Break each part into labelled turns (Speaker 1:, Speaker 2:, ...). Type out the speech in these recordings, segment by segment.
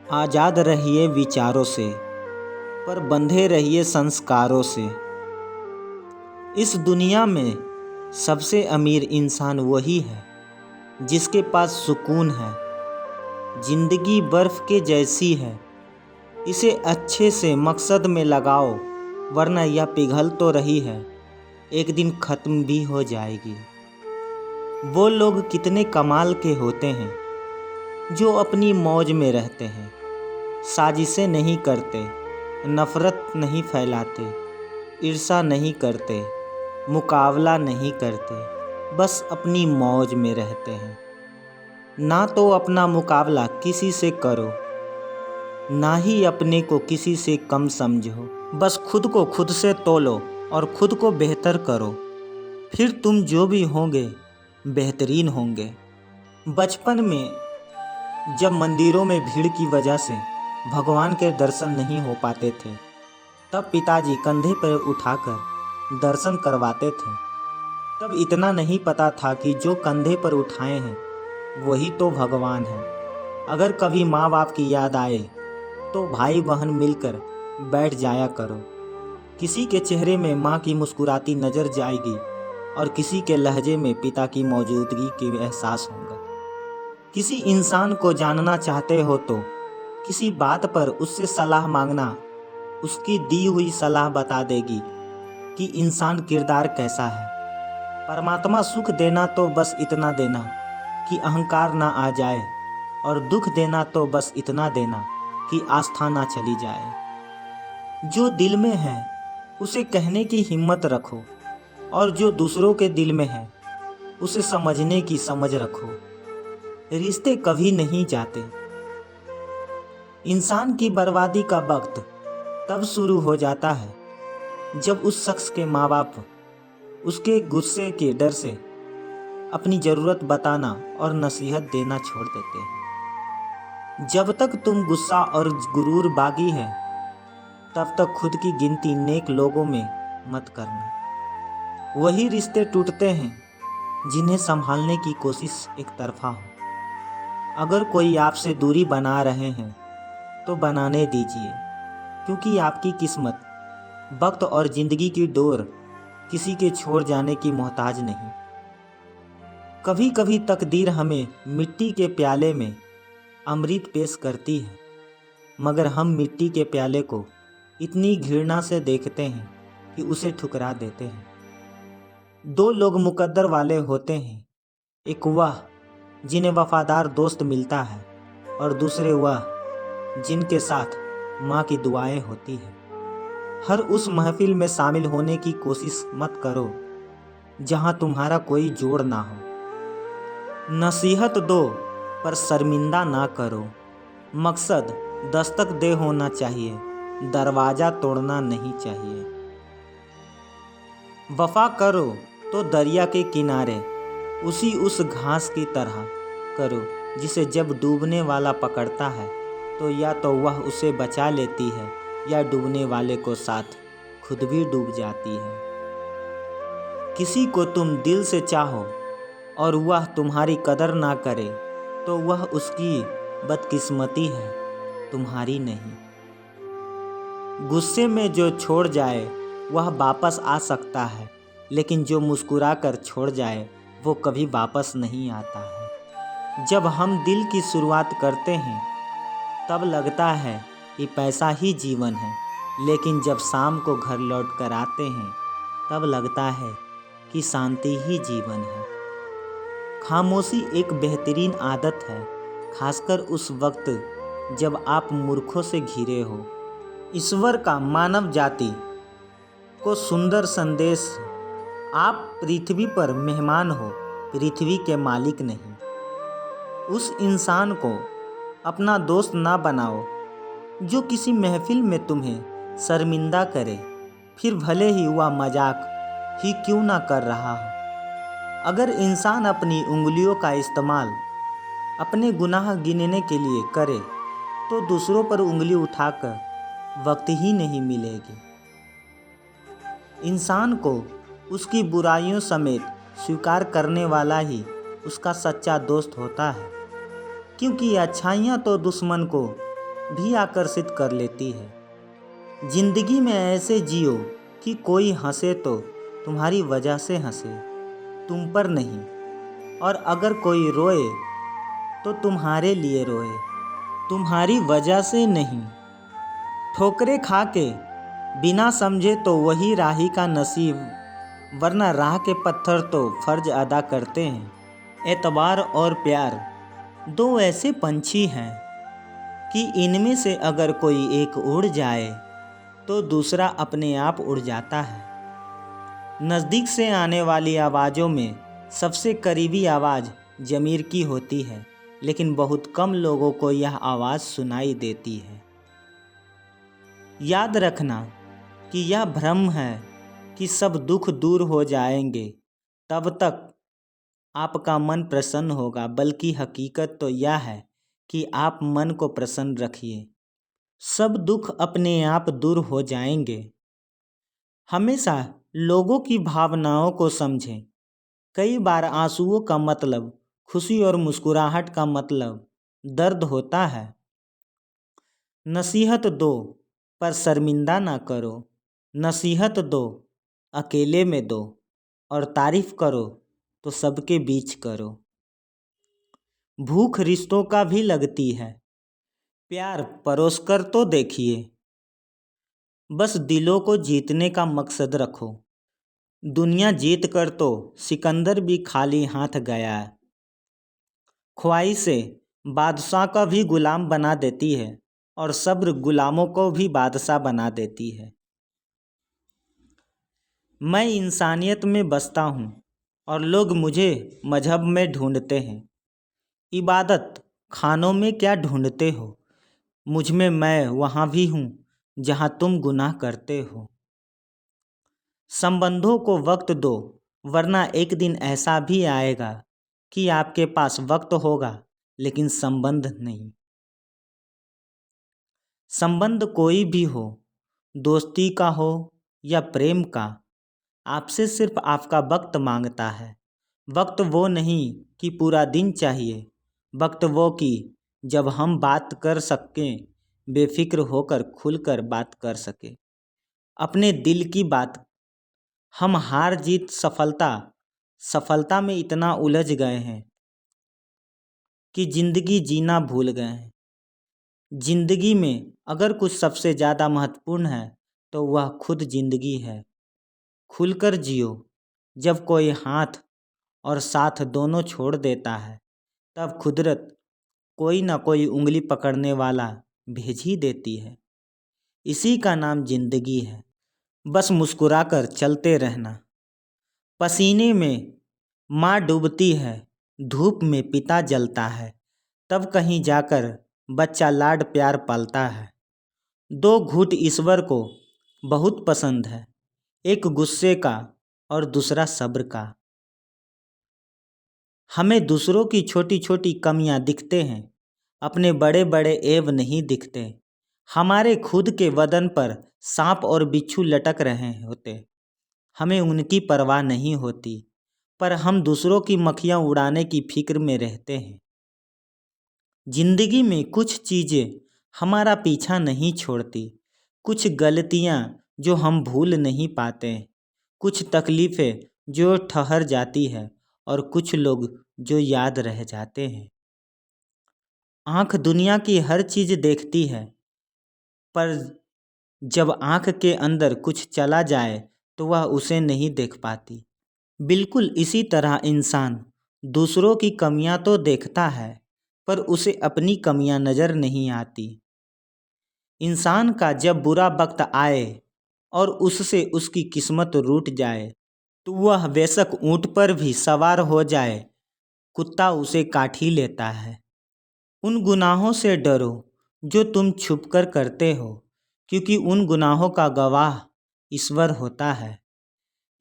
Speaker 1: आज़ाद रहिए विचारों से, पर बंधे रहिए संस्कारों से। इस दुनिया में सबसे अमीर इंसान वही है जिसके पास सुकून है। जिंदगी बर्फ़ के जैसी है, इसे अच्छे से मकसद में लगाओ, वरना यह पिघल तो रही है, एक दिन ख़त्म भी हो जाएगी। वो लोग कितने कमाल के होते हैं जो अपनी मौज में रहते हैं, साजिशें नहीं करते, नफ़रत नहीं फैलाते, ईर्ष्या नहीं करते, मुकाबला नहीं करते, बस अपनी मौज में रहते हैं। ना तो अपना मुकाबला किसी से करो, ना ही अपने को किसी से कम समझो। बस खुद को खुद से तोलो और खुद को बेहतर करो, फिर तुम जो भी होंगे बेहतरीन होंगे। बचपन में जब मंदिरों में भीड़ की वजह से भगवान के दर्शन नहीं हो पाते थे, तब पिताजी कंधे पर उठाकर दर्शन करवाते थे। तब इतना नहीं पता था कि जो कंधे पर उठाए हैं वही तो भगवान है। अगर कभी माँ बाप की याद आए तो भाई बहन मिलकर बैठ जाया करो। किसी के चेहरे में माँ की मुस्कुराती नज़र जाएगी और किसी के लहजे में पिता की मौजूदगी की एहसास होगा। किसी इंसान को जानना चाहते हो तो किसी बात पर उससे सलाह मांगना, उसकी दी हुई सलाह बता देगी कि इंसान किरदार कैसा है। परमात्मा सुख देना तो बस इतना देना कि अहंकार ना आ जाए, और दुख देना तो बस इतना देना कि आस्था ना चली जाए। जो दिल में है उसे कहने की हिम्मत रखो, और जो दूसरों के दिल में है उसे समझने की समझ रखो। रिश्ते कभी नहीं जाते। इंसान की बर्बादी का वक्त तब शुरू हो जाता है जब उस शख्स के माँ बाप उसके गुस्से के डर से अपनी ज़रूरत बताना और नसीहत देना छोड़ देते हैं। जब तक तुम गुस्सा और गुरूर बागी है, तब तक खुद की गिनती नेक लोगों में मत करना। वही रिश्ते टूटते हैं जिन्हें संभालने की कोशिश एक तरफा हो। अगर कोई आपसे दूरी बना रहे हैं तो बनाने दीजिए, क्योंकि आपकी किस्मत, वक्त और ज़िंदगी की डोर किसी के छोड़ जाने की मोहताज नहीं। कभी कभी तकदीर हमें मिट्टी के प्याले में अमृत पेश करती है, मगर हम मिट्टी के प्याले को इतनी घृणा से देखते हैं कि उसे ठुकरा देते हैं। दो लोग मुकद्दर वाले होते हैं, एक वह जिन्हें वफादार दोस्त मिलता है, और दूसरे वह जिनके साथ माँ की दुआएं होती हैं। हर उस महफिल में शामिल होने की कोशिश मत करो जहाँ तुम्हारा कोई जोड़ ना हो। नसीहत दो पर शर्मिंदा ना करो। मकसद दस्तक दे होना चाहिए, दरवाज़ा तोड़ना नहीं चाहिए। वफा करो तो दरिया के किनारे उस घास की तरह करो जिसे जब डूबने वाला पकड़ता है तो या तो वह उसे बचा लेती है, या डूबने वाले को साथ खुद भी डूब जाती है। किसी को तुम दिल से चाहो और वह तुम्हारी कदर ना करे तो वह उसकी बदकिस्मती है, तुम्हारी नहीं। गुस्से में जो छोड़ जाए वह वापस आ सकता है, लेकिन जो मुस्कुरा कर छोड़ जाए वो कभी वापस नहीं आता है। जब हम दिल की शुरुआत करते हैं तब लगता है कि पैसा ही जीवन है, लेकिन जब शाम को घर लौट कर आते हैं तब लगता है कि शांति ही जीवन है। खामोशी एक बेहतरीन आदत है, खासकर उस वक्त जब आप मूर्खों से घिरे हो। ईश्वर का मानव जाति को सुंदर संदेश, आप पृथ्वी पर मेहमान हो, पृथ्वी के मालिक नहीं। उस इंसान को अपना दोस्त ना बनाओ जो किसी महफिल में तुम्हें शर्मिंदा करे, फिर भले ही वह मजाक ही क्यों ना कर रहा हो। अगर इंसान अपनी उंगलियों का इस्तेमाल अपने गुनाह गिनने के लिए करे तो दूसरों पर उंगली उठाकर वक्त ही नहीं मिलेगी। इंसान को उसकी बुराइयों समेत स्वीकार करने वाला ही उसका सच्चा दोस्त होता है, क्योंकि अच्छाइयाँ तो दुश्मन को भी आकर्षित कर लेती है। जिंदगी में ऐसे जियो कि कोई हंसे तो तुम्हारी वजह से हंसे, तुम पर नहीं। और अगर कोई रोए तो तुम्हारे लिए रोए, तुम्हारी वजह से नहीं। ठोकरें खा के बिना समझे तो वही राही का नसीब, वरना राह के पत्थर तो फर्ज अदा करते हैं। एतबार और प्यार दो ऐसे पंछी हैं कि इनमें से अगर कोई एक उड़ जाए तो दूसरा अपने आप उड़ जाता है। नज़दीक से आने वाली आवाज़ों में सबसे करीबी आवाज़ ज़मीर की होती है, लेकिन बहुत कम लोगों को यह आवाज़ सुनाई देती है। याद रखना कि यह भ्रम है कि सब दुख दूर हो जाएंगे तब तक आपका मन प्रसन्न होगा, बल्कि हकीकत तो यह है कि आप मन को प्रसन्न रखिए, सब दुख अपने आप दूर हो जाएंगे। हमेशा लोगों की भावनाओं को समझें। कई बार आंसुओं का मतलब खुशी और मुस्कुराहट का मतलब दर्द होता है। नसीहत दो पर शर्मिंदा ना करो, नसीहत दो अकेले में दो, और तारीफ करो तो सबके बीच करो। भूख रिश्तों का भी लगती है, प्यार परोस कर तो देखिए। बस दिलों को जीतने का मकसद रखो, दुनिया जीत कर तो सिकंदर भी खाली हाथ गया। ख्वाहिशें बादशाह का भी गुलाम बना देती है और सब्र गुलामों को भी बादशाह बना देती है। मैं इंसानियत में बसता हूँ और लोग मुझे मजहब में ढूंढते हैं। इबादत खानों में क्या ढूंढते हो, मुझ में मैं वहाँ भी हूँ जहाँ तुम गुनाह करते हो। संबंधों को वक्त दो, वरना एक दिन ऐसा भी आएगा कि आपके पास वक्त होगा लेकिन संबंध नहीं। संबंध कोई भी हो, दोस्ती का हो या प्रेम का, आपसे सिर्फ आपका वक्त मांगता है। वक्त वो नहीं कि पूरा दिन चाहिए, वक्त वो कि जब हम बात कर सकें, बेफिक्र होकर खुलकर बात कर सके अपने दिल की बात। हम हार जीत सफलता में इतना उलझ गए हैं कि जिंदगी जीना भूल गए हैं। जिंदगी में अगर कुछ सबसे ज़्यादा महत्वपूर्ण है तो वह खुद जिंदगी है। खुलकर जियो। जब कोई हाथ और साथ दोनों छोड़ देता है तब कुदरत कोई ना कोई उंगली पकड़ने वाला भेज ही देती है। इसी का नाम जिंदगी है। बस मुस्कुराकर चलते रहना। पसीने में माँ डूबती है, धूप में पिता जलता है, तब कहीं जाकर बच्चा लाड प्यार पालता है। दो घूंट ईश्वर को बहुत पसंद है, एक गुस्से का और दूसरा सब्र का। हमें दूसरों की छोटी छोटी कमियां दिखते हैं, अपने बड़े बड़े ऐब नहीं दिखते। हमारे खुद के बदन पर सांप और बिच्छू लटक रहे होते, हमें उनकी परवाह नहीं होती, पर हम दूसरों की मक्खियां उड़ाने की फिक्र में रहते हैं। जिंदगी में कुछ चीज़ें हमारा पीछा नहीं छोड़ती, कुछ गलतियां जो हम भूल नहीं पाते, कुछ तकलीफ़ें जो ठहर जाती है और कुछ लोग जो याद रह जाते हैं। आँख दुनिया की हर चीज़ देखती है, पर जब आँख के अंदर कुछ चला जाए तो वह उसे नहीं देख पाती। बिल्कुल इसी तरह इंसान दूसरों की कमियां तो देखता है, पर उसे अपनी कमियां नज़र नहीं आती। इंसान का जब बुरा वक्त आए और उससे उसकी किस्मत रूठ जाए तो वह बेशक ऊँट पर भी सवार हो जाए, कुत्ता उसे काट ही लेता है। उन गुनाहों से डरो जो तुम छुपकर करते हो, क्योंकि उन गुनाहों का गवाह ईश्वर होता है।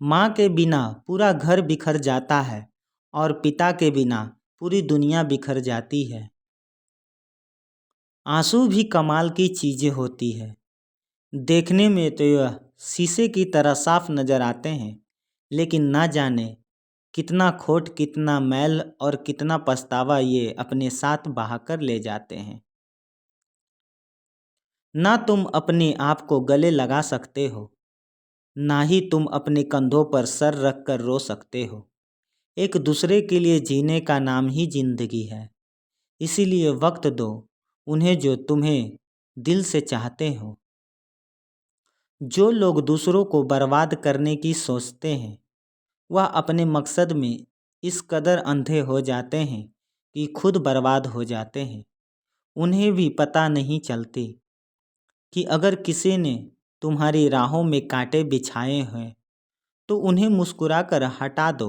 Speaker 1: माँ के बिना पूरा घर बिखर जाता है और पिता के बिना पूरी दुनिया बिखर जाती है। आंसू भी कमाल की चीज़ें होती है। देखने में तो यह शीशे की तरह साफ नज़र आते हैं, लेकिन ना जाने कितना खोट, कितना मैल और कितना पछतावा ये अपने साथ बहाकर ले जाते हैं। ना तुम अपने आप को गले लगा सकते हो, ना ही तुम अपने कंधों पर सर रख कर रो सकते हो। एक दूसरे के लिए जीने का नाम ही जिंदगी है। इसीलिए वक्त दो उन्हें जो तुम्हें दिल से चाहते हो। जो लोग दूसरों को बर्बाद करने की सोचते हैं, वह अपने मकसद में इस कदर अंधे हो जाते हैं कि खुद बर्बाद हो जाते हैं। उन्हें भी पता नहीं चलती कि अगर किसी ने तुम्हारी राहों में कांटे बिछाए हैं तो उन्हें मुस्कुराकर हटा दो,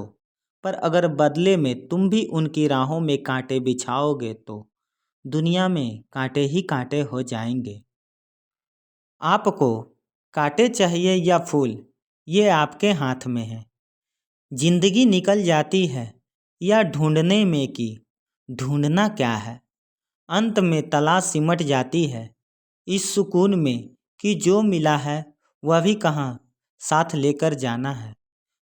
Speaker 1: पर अगर बदले में तुम भी उनकी राहों में कांटे बिछाओगे तो दुनिया में कांटे ही कांटे हो जाएंगे। आपको कांटे चाहिए या फूल, ये आपके हाथ में है। जिंदगी निकल जाती है या ढूंढने में कि ढूंढना क्या है। अंत में तलाश सिमट जाती है इस सुकून में कि जो मिला है वह भी कहाँ साथ लेकर जाना है।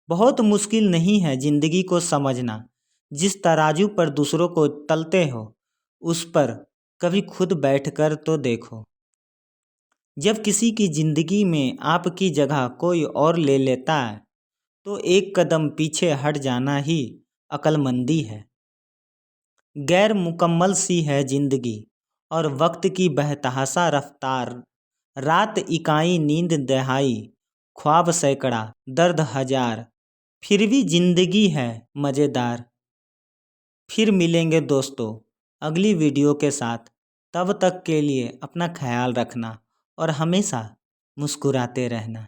Speaker 1: बहुत मुश्किल नहीं है जिंदगी को समझना। जिस तराजू पर दूसरों को तलते हो उस पर कभी खुद बैठकर तो देखो। जब किसी की जिंदगी में आपकी जगह कोई और ले लेता है तो एक कदम पीछे हट जाना ही अक्लमंदी है। गैर मुकम्मल सी है जिंदगी और वक्त की बेतहाशा रफ्तार। रात इकाई नींद दहाई, ख्वाब सैकड़ा दर्द हजार, फिर भी जिंदगी है मज़ेदार। फिर मिलेंगे दोस्तों अगली वीडियो के साथ। तब तक के लिए अपना ख्याल रखना और हमेशा मुस्कुराते रहना।